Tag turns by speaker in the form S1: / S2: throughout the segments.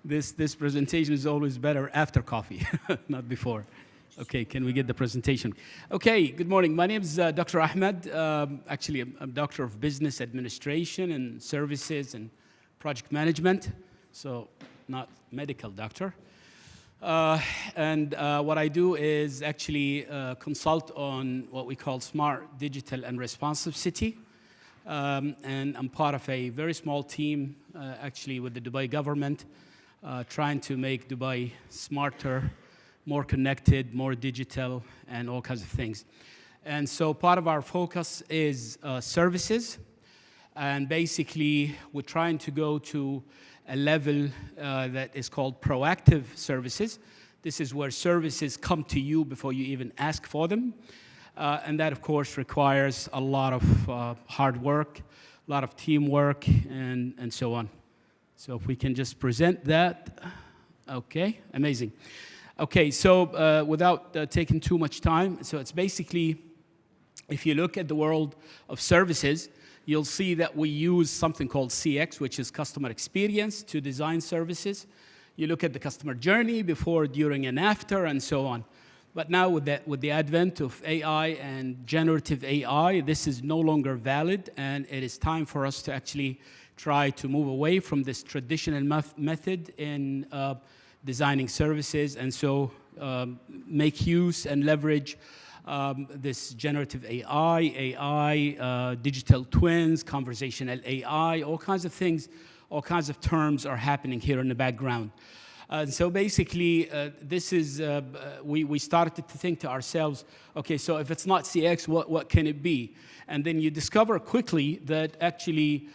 S1: This presentation is always better after coffee, not before. Okay, can we get the presentation? Okay, good morning. My name is Dr. Ahmed. Actually, I'm Doctor of Business Administration and Services and Project Management, so not medical doctor. What I do is actually consult on what we call smart, digital, and responsive city. And I'm part of a very small team, actually, with the Dubai government, trying to make Dubai smarter, more connected, more digital, and all kinds of things. And so part of our focus is services. And basically, we're trying to go to a level that is called proactive services. This is where services come to you before you even ask for them. And that, of course, requires a lot of hard work, a lot of teamwork, and so on. So if we can just present that. Okay, amazing. Okay, so without taking too much time, so it's basically, if you look at the world of services, you'll see that we use something called CX, which is customer experience, to design services. You look at the customer journey before, during, and after, and so on. But now with the advent of AI and generative AI, this is no longer valid, and it is time for us to actually try to move away from this traditional method in designing services, and so make use and leverage this generative AI, digital twins, conversational AI, all kinds of things, all kinds of terms are happening here in the background. So basically, this is, we started to think to ourselves, okay, so if it's not CX, what can it be? And then you discover quickly that actually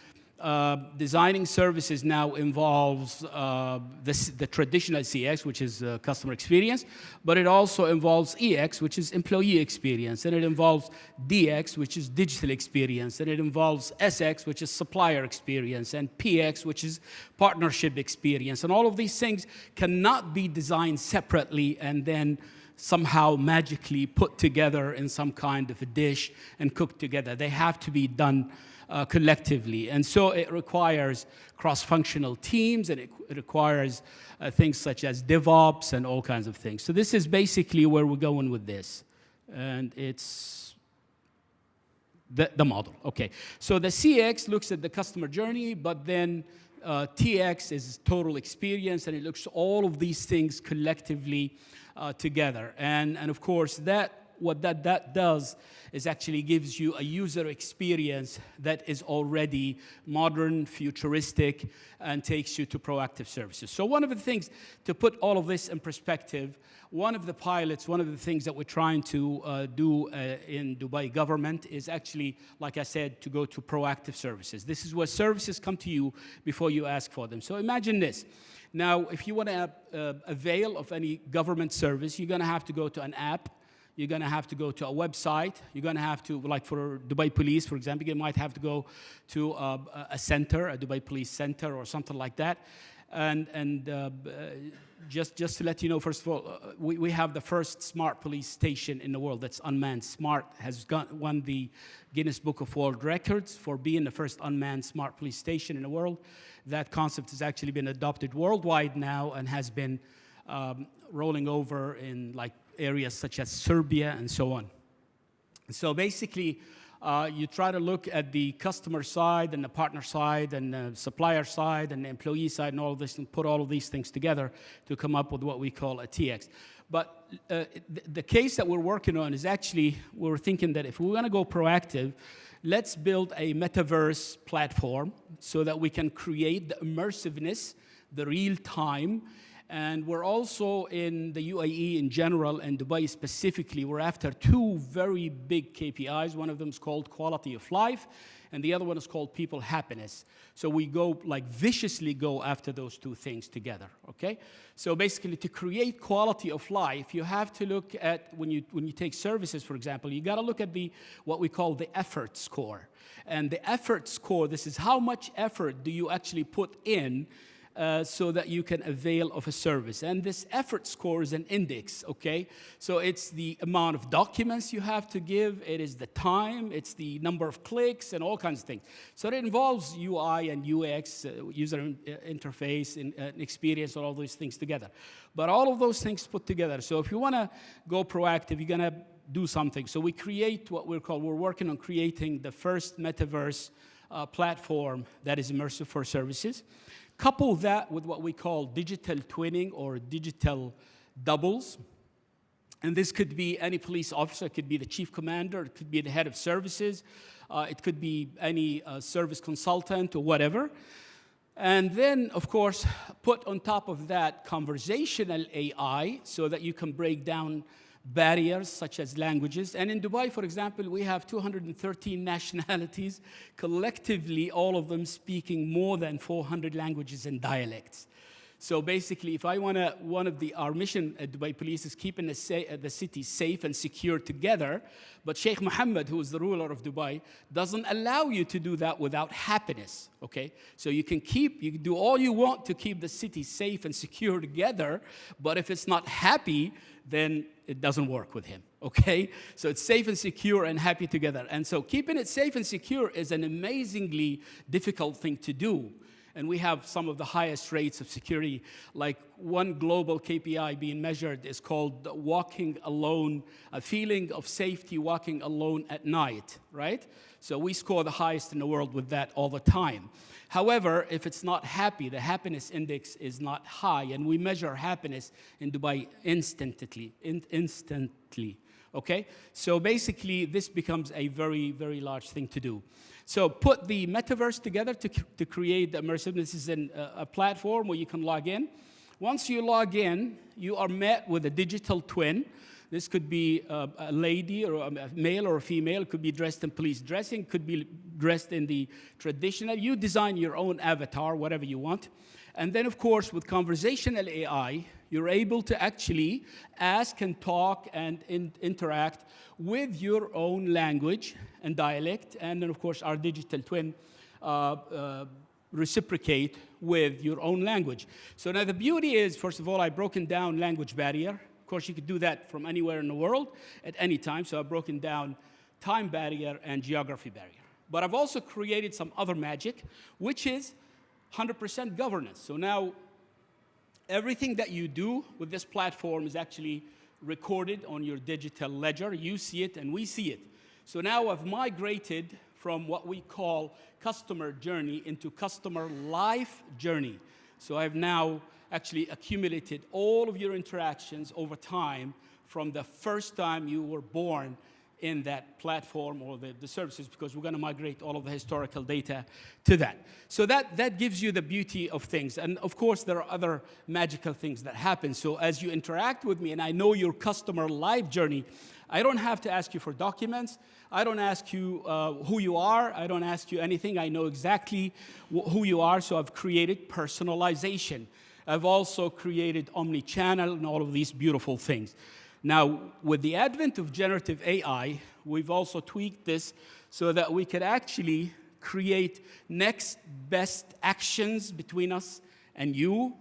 S1: designing services now involves the traditional CX, which is customer experience, but it also involves EX, which is employee experience, and it involves DX, which is digital experience, and it involves SX, which is supplier experience, and PX, which is partnership experience. And all of these things cannot be designed separately and then somehow magically put together in some kind of a dish and cooked together. They have to be done collectively. And so it requires cross-functional teams, and it requires things such as DevOps and all kinds of things. So this is basically where we're going with this. And it's the model. Okay. So the CX looks at the customer journey, but then TX is total experience, and it looks at all of these things collectively together. And of course, what that does is actually gives you a user experience that is already modern, futuristic, and takes you to proactive services. So one of the things, to put all of this in perspective, one of the pilots, one of the things that we're trying to do in Dubai government is actually, like I said, to go to proactive services. This is where services come to you before you ask for them. So imagine this. Now, if you want to avail of any government service, you're going to have to go to an app. You're going to have to go to a website. You're going to have to, like for Dubai Police, for example, you might have to go to a center, a Dubai Police center or something like that. And just to let you know, first of all, we have the first smart police station in the world that's unmanned. Smart has won the Guinness Book of World Records for being the first unmanned smart police station in the world. That concept has actually been adopted worldwide now and has been rolling over in like areas such as Serbia and so on. So basically, you try to look at the customer side and the partner side and the supplier side and the employee side and all of this and put all of these things together to come up with what we call a TX. But the case that we're working on is actually, we're thinking that if we want to go proactive, let's build a metaverse platform so that we can create the immersiveness, the real time. And we're also in the UAE in general and Dubai specifically, we're after two very big KPIs. One of them is called quality of life, and the other one is called people happiness. So we go, like, viciously go after those two things together, okay? So basically, to create quality of life, you have to look at, when you take services, for example, you gotta look at what we call the effort score. And the effort score, this is how much effort do you actually put in so that you can avail of a service. And this effort score is an index, okay? So it's the amount of documents you have to give, it is the time, it's the number of clicks, and all kinds of things. So it involves UI and UX, user interface, and experience, and all those things together. But all of those things put together. So if you want to go proactive, you're going to do something. So we create what we're working on creating the first metaverse platform that is immersive for services. Couple that with what we call digital twinning or digital doubles. And this could be any police officer, it could be the chief commander, it could be the head of services, it could be any service consultant or whatever. And then, of course, put on top of that conversational AI so that you can break down barriers such as languages. And in Dubai, for example, we have 213 nationalities, collectively all of them speaking more than 400 languages and dialects. So basically, if I want to, our mission at Dubai Police is keeping the city safe and secure together, but Sheikh Mohammed, who is the ruler of Dubai, doesn't allow you to do that without happiness, okay? So you can do all you want to keep the city safe and secure together, but if it's not happy, then it doesn't work with him, okay? So it's safe and secure and happy together. And so keeping it safe and secure is an amazingly difficult thing to do. And we have some of the highest rates of security. Like one global KPI being measured is called walking alone, a feeling of safety walking alone at night, right? So we score the highest in the world with that all the time. However, if it's not happy, the happiness index is not high, and we measure happiness in Dubai instantly, okay? So basically, this becomes a very, very large thing to do. So put the metaverse together to create the immersive. This is a platform where you can log in. Once you log in, you are met with a digital twin. This could be a lady or a male or a female. It could be dressed in police dressing. Could be dressed in the traditional. You design your own avatar, whatever you want. And then, of course, with conversational AI, you're able to actually ask and talk and interact with your own language and dialect. And then, of course, our digital twin reciprocate with your own language. So now the beauty is, first of all, I've broken down language barrier. Of course, you could do that from anywhere in the world at any time. So I've broken down time barrier and geography barrier. But I've also created some other magic, which is 100% governance. So now everything that you do with this platform is actually recorded on your digital ledger. You see it and we see it. So now I've migrated from what we call customer journey into customer life journey. So I've now actually accumulated all of your interactions over time from the first time you were born in that platform or the services, because we're going to migrate all of the historical data to that. So that gives you the beauty of things. And of course, there are other magical things that happen. So as you interact with me and I know your customer life journey, I don't have to ask you for documents. I don't ask you who you are. I don't ask you anything. I know exactly who you are. So I've created personalization. I've also created omni-channel and all of these beautiful things. Now, with the advent of generative AI, we've also tweaked this so that we could actually create next best actions between us and you.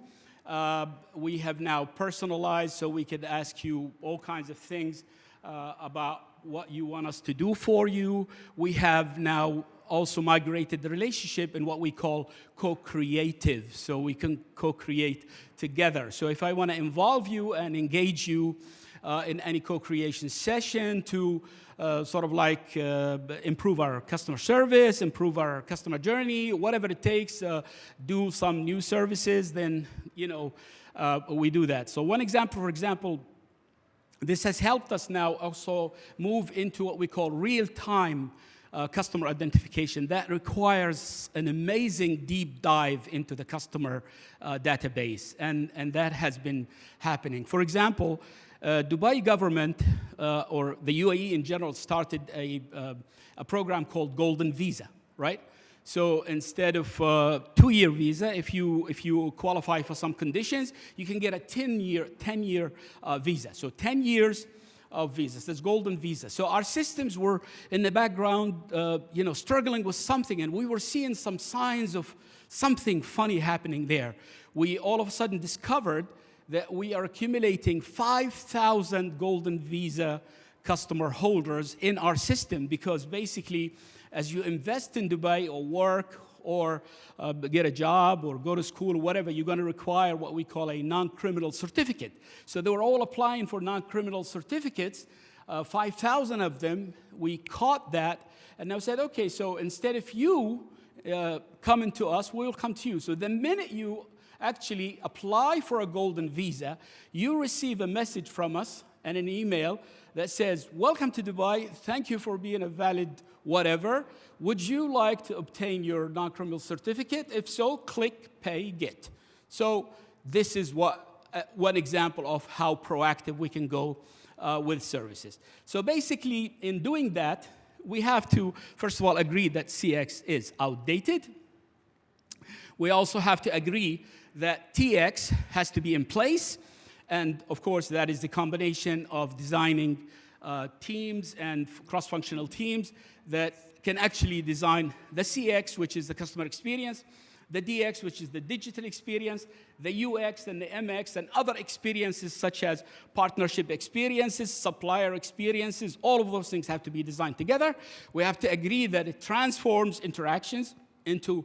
S1: We have now personalized, so we could ask you all kinds of things about what you want us to do for you. We have now also migrated the relationship in what we call co-creative, so we can co-create together. So if I want to involve you and engage you in any co-creation session to sort of like improve our customer service, improve our customer journey, whatever it takes, do some new services, then, we do that. So one example, for example, this has helped us now also move into what we call real-time customer identification. That requires an amazing deep dive into the customer database, and that has been happening. For example, Dubai government, or the UAE in general, started a program called Golden Visa, right? So instead of 2-year visa, if you qualify for some conditions, you can get a 10-year visa. So 10 years of visas. That's golden visa. So our systems were in the background, struggling with something, and we were seeing some signs of something funny happening there. We all of a sudden discovered that we are accumulating 5,000 golden visa customer holders in our system, because basically, as you invest in Dubai or work or get a job or go to school or whatever, you're going to require what we call a non-criminal certificate. So they were all applying for non-criminal certificates, 5,000 of them. We caught that and now said, okay, so instead of you coming to us, we'll come to you. So the minute you actually apply for a golden visa, you receive a message from us and an email that says, welcome to Dubai, thank you for being a valid whatever. Would you like to obtain your non-criminal certificate? If so, click Pay Get. So this is one example of how proactive we can go with services. So basically, in doing that, we have to, first of all, agree that CX is outdated. We also have to agree that TX has to be in place. And of course, that is the combination of designing teams and cross-functional teams that can actually design the CX, which is the customer experience, the DX, which is the digital experience, the UX and the MX, and other experiences such as partnership experiences, supplier experiences. All of those things have to be designed together. We have to agree that it transforms interactions into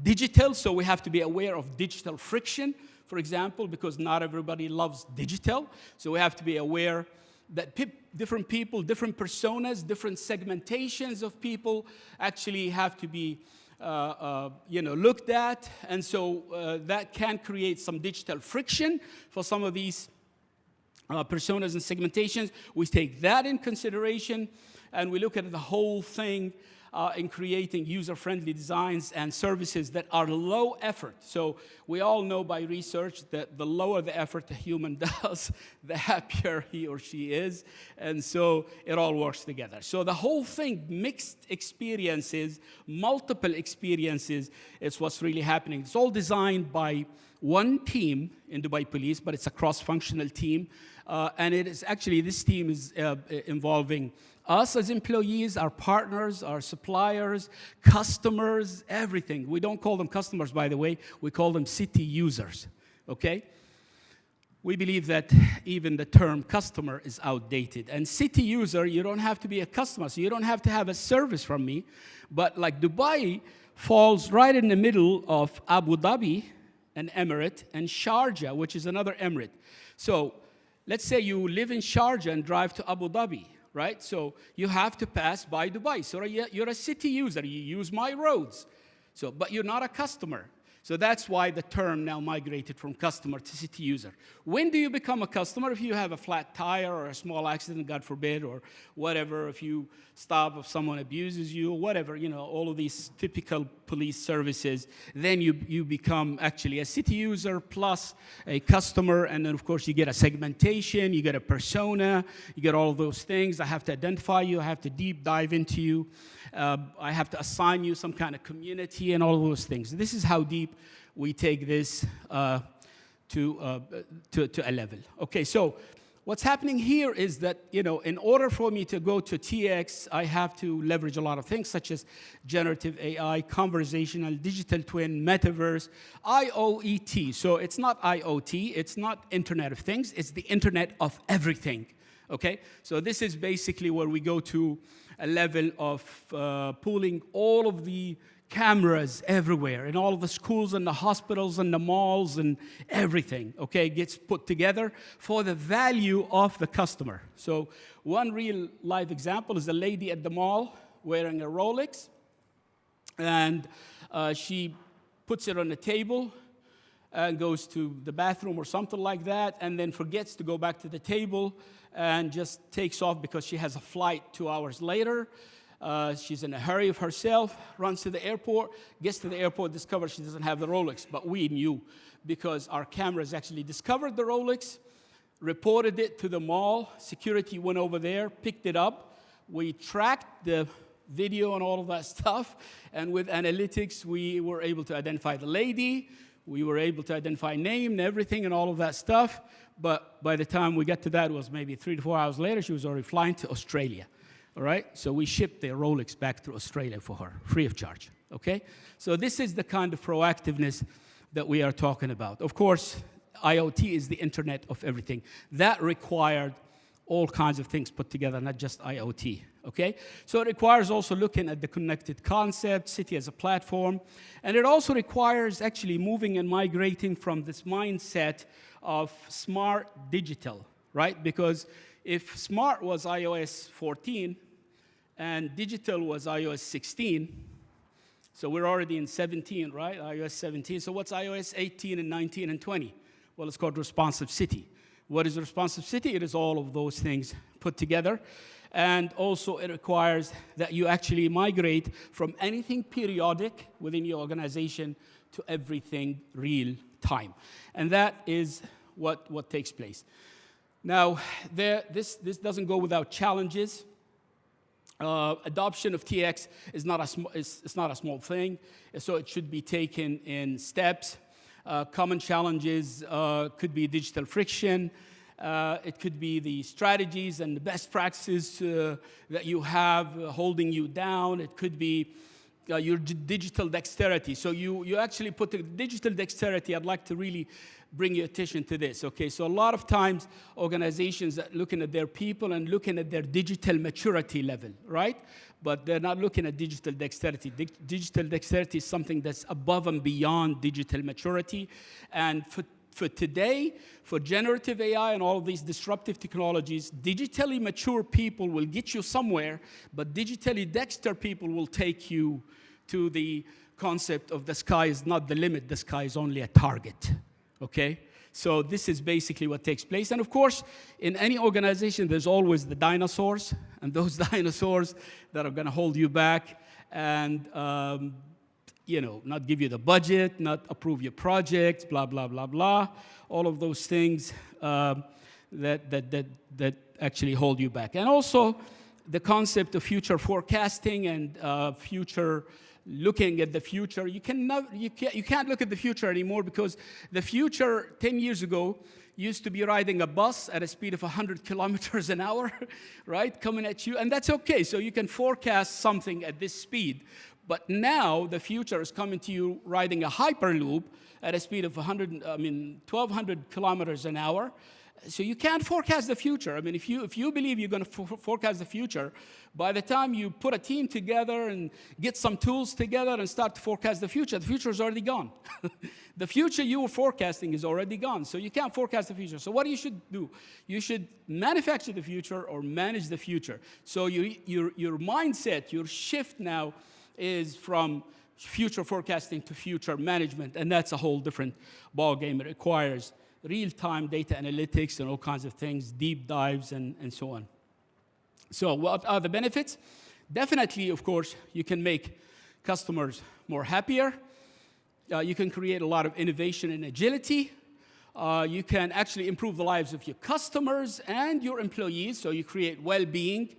S1: digital, so we have to be aware of digital friction, for example, because not everybody loves digital. So we have to be aware that different people, different personas, different segmentations of people actually have to be looked at. And so that can create some digital friction for some of these personas and segmentations. We take that in consideration, and we look at the whole thing in creating user-friendly designs and services that are low effort. So we all know by research that the lower the effort a human does, the happier he or she is. And so it all works together. So the whole thing, mixed experiences, multiple experiences, is what's really happening. It's all designed by one team in Dubai Police, but it's a cross-functional team. And it is actually, this team is involving us as employees, our partners, our suppliers, customers, everything. We don't call them customers, by the way. We call them city users, okay? We believe that even the term customer is outdated. And city user, you don't have to be a customer, so you don't have to have a service from me. But like Dubai falls right in the middle of Abu Dhabi, an emirate, and Sharjah, which is another emirate. So let's say you live in Sharjah and drive to Abu Dhabi, right? So you have to pass by Dubai. So you're a city user. You use my roads. So, but you're not a customer. So that's why the term now migrated from customer to city user. When do you become a customer? If you have a flat tire or a small accident, God forbid, or whatever, if you stop, if someone abuses you, or whatever, all of these typical police services, then you become actually a city user plus a customer, and then of course you get a segmentation, you get a persona, you get all of those things. I have to identify you, I have to deep dive into you. I have to assign you some kind of community and all of those things. This is how deep we take this to a level. Okay, so what's happening here is that, in order for me to go to TX, I have to leverage a lot of things such as generative AI, conversational, digital twin, metaverse, IoET. So it's not IoT, it's not Internet of Things, it's the Internet of Everything. Okay, so this is basically where we go to a level of pooling all of the cameras everywhere in all of the schools and the hospitals and the malls and everything, okay, gets put together for the value of the customer. So one real live example is a lady at the mall wearing a Rolex, and she puts it on the table and goes to the bathroom or something like that, and then forgets to go back to the table and just takes off because she has a flight 2 hours later. She's in a hurry of herself, runs to the airport, gets to the airport, discovers she doesn't have the Rolex. But we knew because our cameras actually discovered the Rolex, reported it to the mall. Security went over there, picked it up. We tracked the video and all of that stuff. And with analytics, we were able to identify the lady. We were able to identify name and everything and all of that stuff. But by the time we got to that, it was maybe 3 to 4 hours later, she was already flying to Australia. All right? So we shipped the Rolex back to Australia for her, free of charge. Okay? So this is the kind of proactiveness that we are talking about. Of course, IoT is the Internet of everything. That required all kinds of things put together, not just IoT, okay? So it requires also looking at the connected concept, city as a platform, and it also requires actually moving and migrating from this mindset of smart digital, right? Because if smart was iOS 14 and digital was iOS 16, so we're already in 17, right? iOS 17, so what's iOS 18 and 19 and 20? Well, it's called responsive city. What is a responsive city? It is all of those things put together. And also it requires that you actually migrate from anything periodic within your organization to everything real time. And that is what takes place. Now, this doesn't go without challenges. Adoption of TX is not a small thing, so it should be taken in steps. Common challenges could be digital friction. It could be the strategies and the best practices that you have holding you down. It could be your digital dexterity. So you actually put the digital dexterity. I'd like to really bring your attention to this. Okay, so a lot of times organizations are looking at their people and looking at their digital maturity level, right? But they're not looking at digital dexterity. Digital dexterity is something that's above and beyond digital maturity. And for today, for generative AI and all of these disruptive technologies, digitally mature people will get you somewhere, but digitally dexter people will take you to the concept of the sky is not the limit, the sky is only a target, okay? So this is basically what takes place. And of course, in any organization, there's always the dinosaurs, and those dinosaurs that are going to hold you back and not give you the budget, not approve your projects, blah, blah, blah, blah. All of those things that actually hold you back. And also the concept of future forecasting and future looking at the future. You can't look at the future anymore because the future 10 years ago used to be riding a bus at a speed of 100 kilometers an hour, right, coming at you, and that's okay. So you can forecast something at this speed. But now the future is coming to you riding a hyperloop at a speed of 1,200 kilometers an hour. So you can't forecast the future. I mean, if you believe you're going to forecast the future, by the time you put a team together and get some tools together and start to forecast the future is already gone. The future you were forecasting is already gone. So you can't forecast the future. So what you should do? You should manufacture the future or manage the future. So your mindset, your shift now is from future forecasting to future management, and that's a whole different ballgame. It requires real-time data analytics and all kinds of things, deep dives, and so on. So what are the benefits? Definitely, of course, you can make customers more happier. You can create a lot of innovation and agility. You can actually improve the lives of your customers and your employees, so you create well-being,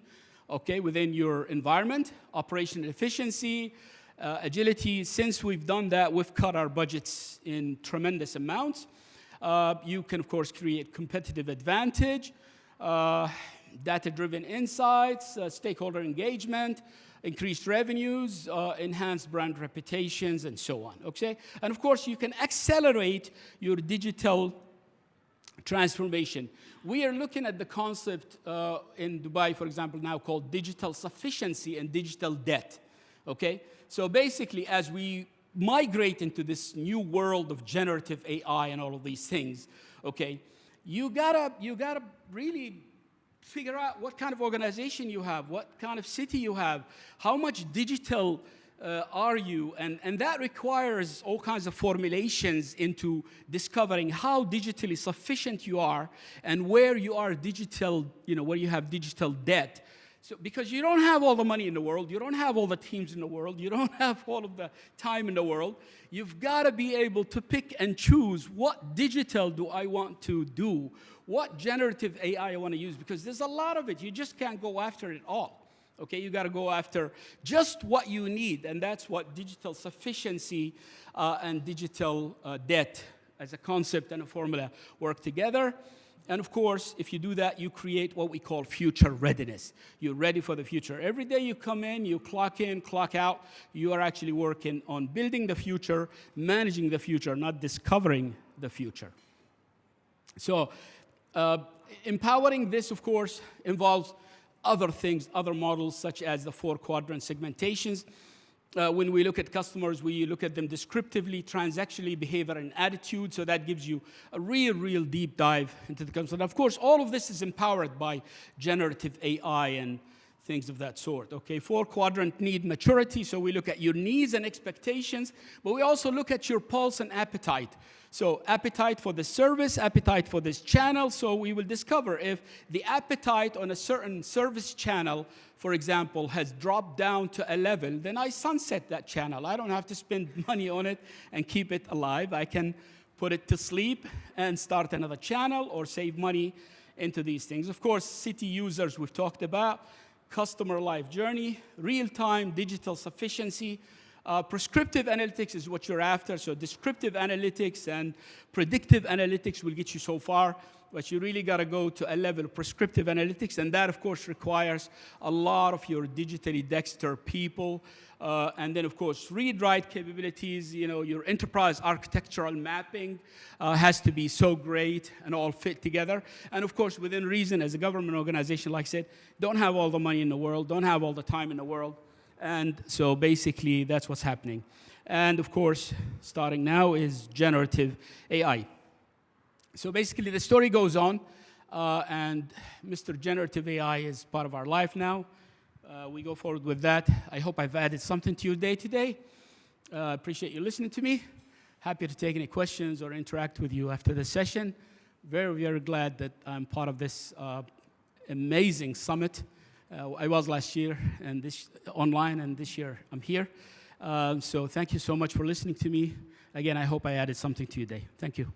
S1: okay, within your environment, operational efficiency, agility. Since we've done that, we've cut our budgets in tremendous amounts. You can, of course, create competitive advantage, data-driven insights, stakeholder engagement, increased revenues, enhanced brand reputations, and so on, okay? And of course, you can accelerate your digital transformation. We are looking at the concept in Dubai, for example, now called digital sufficiency and digital debt, okay? So basically, as we migrate into this new world of generative AI and all of these things, okay, you gotta really figure out what kind of organization you have, what kind of city you have, how much digital are you, and that requires all kinds of formulations into discovering how digitally sufficient you are and where you are digital, where you have digital debt. So, because you don't have all the money in the world, you don't have all the teams in the world, you don't have all of the time in the world, you've got to be able to pick and choose what digital do I want to do, what generative AI I want to use, because there's a lot of it. You just can't go after it all, Okay, you got to go after just what you need, and that's what digital sufficiency and digital debt as a concept and a formula work together. And of course, if you do that, you create what we call future readiness. You're ready for the future. Every day you come in, clock out, you are actually working on building the future, managing the future, not discovering the future. So empowering this, of course, involves other things, other models, such as the 4-quadrant segmentations. When we look at customers, we look at them descriptively, transactionally, behavior, and attitude. So that gives you a real deep dive into the customer. Of course, all of this is empowered by generative AI and things of that sort. Okay, 4-quadrant need maturity. So we look at your needs and expectations, but we also look at your pulse and appetite. So appetite for the service, appetite for this channel. So we will discover if the appetite on a certain service channel, for example, has dropped down to a level, then I sunset that channel. I don't have to spend money on it and keep it alive. I can put it to sleep and start another channel or save money into these things. Of course, city users we've talked about, customer life journey, real-time digital sufficiency. Prescriptive analytics is what you're after. So descriptive analytics and predictive analytics will get you so far, but you really got to go to a level of prescriptive analytics, and that, of course, requires a lot of your digitally dexter people. And then, of course, read-write capabilities. You know, your enterprise architectural mapping has to be so great and all fit together. And, of course, within reason, as a government organization, like I said, don't have all the money in the world, don't have all the time in the world. And so basically, that's what's happening. And of course, starting now is generative AI. So basically, the story goes on, and Mr. Generative AI is part of our life now. We go forward with that. I hope I've added something to your day today. Appreciate you listening to me. Happy to take any questions or interact with you after the session. Very glad that I'm part of this amazing summit. I was last year and this online, and this year I'm here. So thank you so much for listening to me. Again, I hope I added something to your day. Thank you.